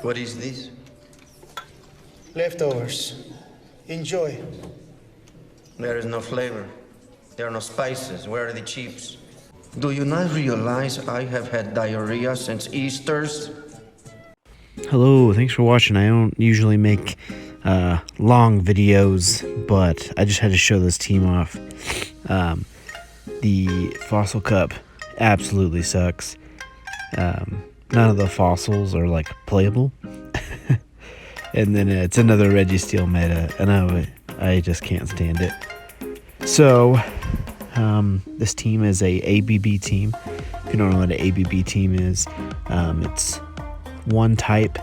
What is this? Leftovers. Enjoy. There is no flavor. There are no spices. Where are the chips? Do you not realize I have had diarrhea since Easter's? Hello, thanks for watching. I don't usually make long videos, but I just had to show this team off. The Fossil Cup absolutely sucks. None of the fossils are like playable. And then it's another Reggie Steele meta, and I just can't stand it. So this team is a ABB team. If you don't know what an ABB team is, it's one type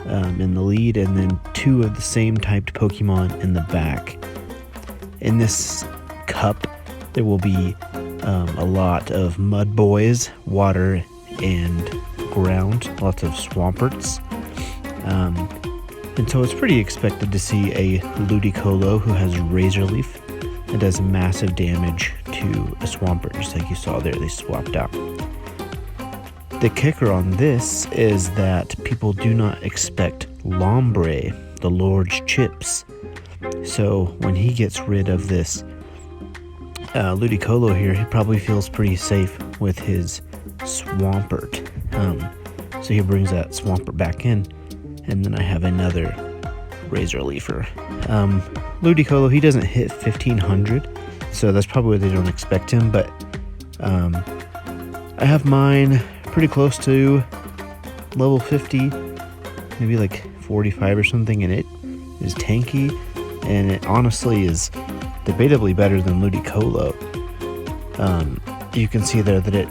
in the lead and then two of the same typed Pokemon in the back. In this cup, there will be a lot of mud boys, water, and ground, lots of Swamperts. And so it's pretty expected to see a Ludicolo who has Razor Leaf and does massive damage to a Swampert, just like you saw there, they swapped out. The kicker on this is that people do not expect Lombre, the Lord's chips. So when he gets rid of this Ludicolo here, he probably feels pretty safe with his Swampert. So he brings that Swampert back in, and then I have another Razor Leafer. Ludicolo, he doesn't hit 1500, so that's probably why they don't expect him, but I have mine pretty close to level 50, maybe like 45 or something, and it is tanky, and it honestly is debatably better than Ludicolo. You can see there that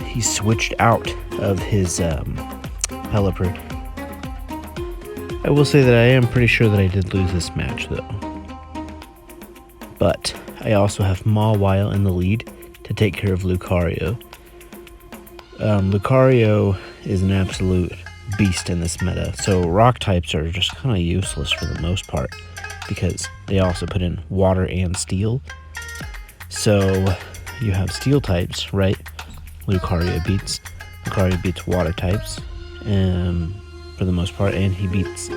he switched out of his Pelipper. I will say that I am pretty sure that I did lose this match though. But I also have Mawile in the lead to take care of Lucario. Lucario is an absolute beast in this meta, so rock types are just kind of useless for the most part because they also put in water and steel. So you have steel types, right? Lucario beats water types for the most part, and he beats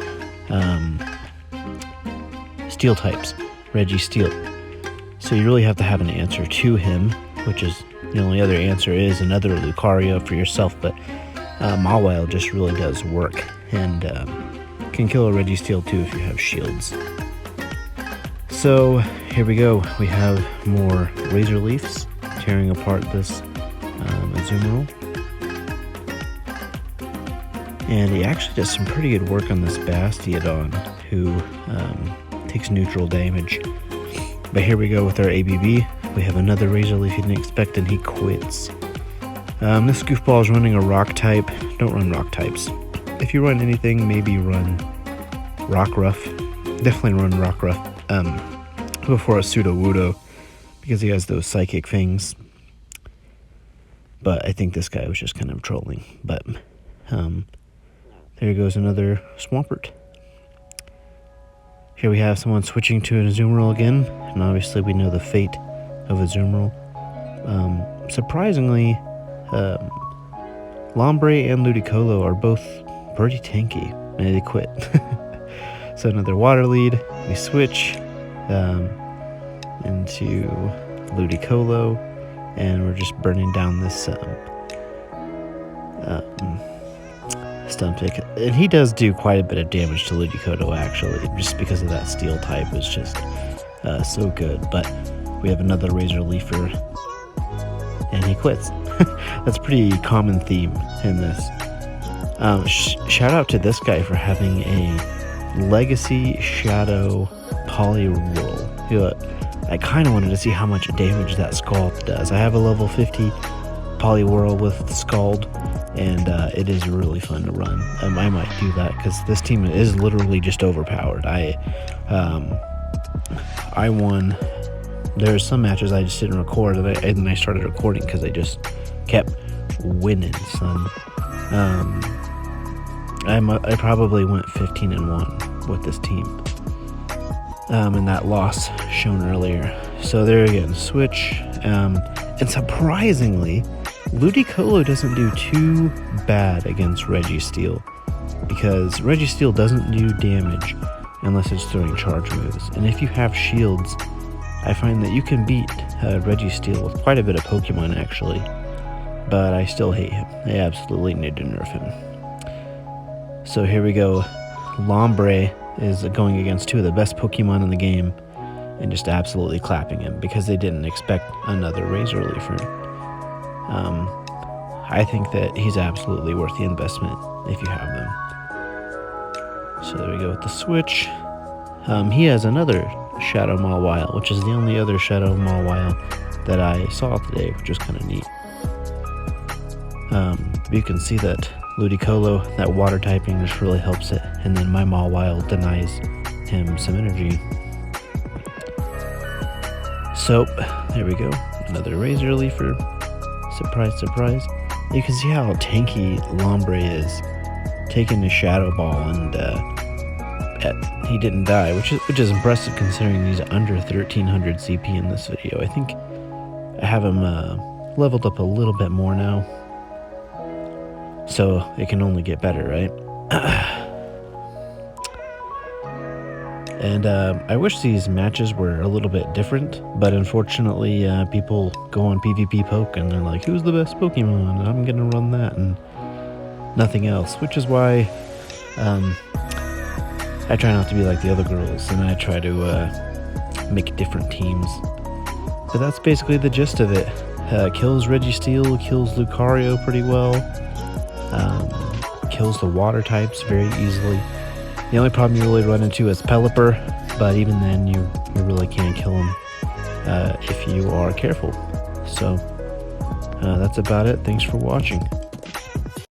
steel types, Reggie Steele. So you really have to have an answer to him, which is the only other answer is another Lucario for yourself, but Mawile just really does work and can kill a Reggie Steele too if you have shields. So here we go. We have more Razor Leafs tearing apart this Azumarill. And he actually does some pretty good work on this Bastiodon, who takes neutral damage. But here we go with our ABB. We have another Razor Leaf he didn't expect, and he quits. This goofball is running a rock type. Don't run rock types. If you run anything, maybe run Rockruff. Definitely run Rockruff before a Sudowoodo, because he has those psychic things. But I think this guy was just kind of trolling. But there goes another Swampert. Here we have someone switching to an Azumarill again, and obviously we know the fate of Azumarill. Surprisingly, Lombre and Ludicolo are both pretty tanky, and they quit. So another water lead, we switch into Ludicolo, and we're just burning down this Stumpik, and he does do quite a bit of damage to Ludicolo actually, just because of that steel type is just so good. But we have another Razor Leafer, and he quits. That's a pretty common theme in this. Shout out to this guy for having a Legacy Shadow Poliwhirl. I kind of wanted to see how much damage that Scald does. I have a level 50 Poliwhirl with Scald, and it is really fun to run. I might do that because this team is literally just overpowered. I won. There's some matches I just didn't record, and then I started recording because I just kept winning, son. I probably went 15-1 with this team, and that loss shown earlier. So there again, switch, and surprisingly, Ludicolo doesn't do too bad against Reggie Steele. because Registeel doesn't do damage unless it's throwing charge moves, and if you have shields, I find that you can beat Registeel with quite a bit of Pokemon actually, but I still hate him. I absolutely need to nerf him. So here we go. Lombre is going against two of the best Pokemon in the game and just absolutely clapping him because they didn't expect another Razor Leafer. I think that he's absolutely worth the investment if you have them. So there we go with the switch. He has another Shadow Mawile, which is the only other Shadow Mawile that I saw today, which was kind of neat. You can see that Ludicolo, that water typing, just really helps it, and then my Mawile denies him some energy. So there we go, another Razor Leafer. Surprise, surprise. You can see how tanky Lombre is, taking the Shadow Ball, and he didn't die, which is impressive considering he's under 1300 CP in this video. I think I have him leveled up a little bit more now, so it can only get better, right? And I wish these matches were a little bit different, but unfortunately people go on PvP Poke and they're like, who's the best Pokemon? And I'm gonna run that and nothing else, which is why I try not to be like the other girls, and I try to make different teams. But that's basically the gist of it. Kills Registeel, kills Lucario pretty well, kills the water types very easily. The only problem you really run into is Pelipper, but even then you really can't kill him if you are careful. So that's about it. Thanks for watching.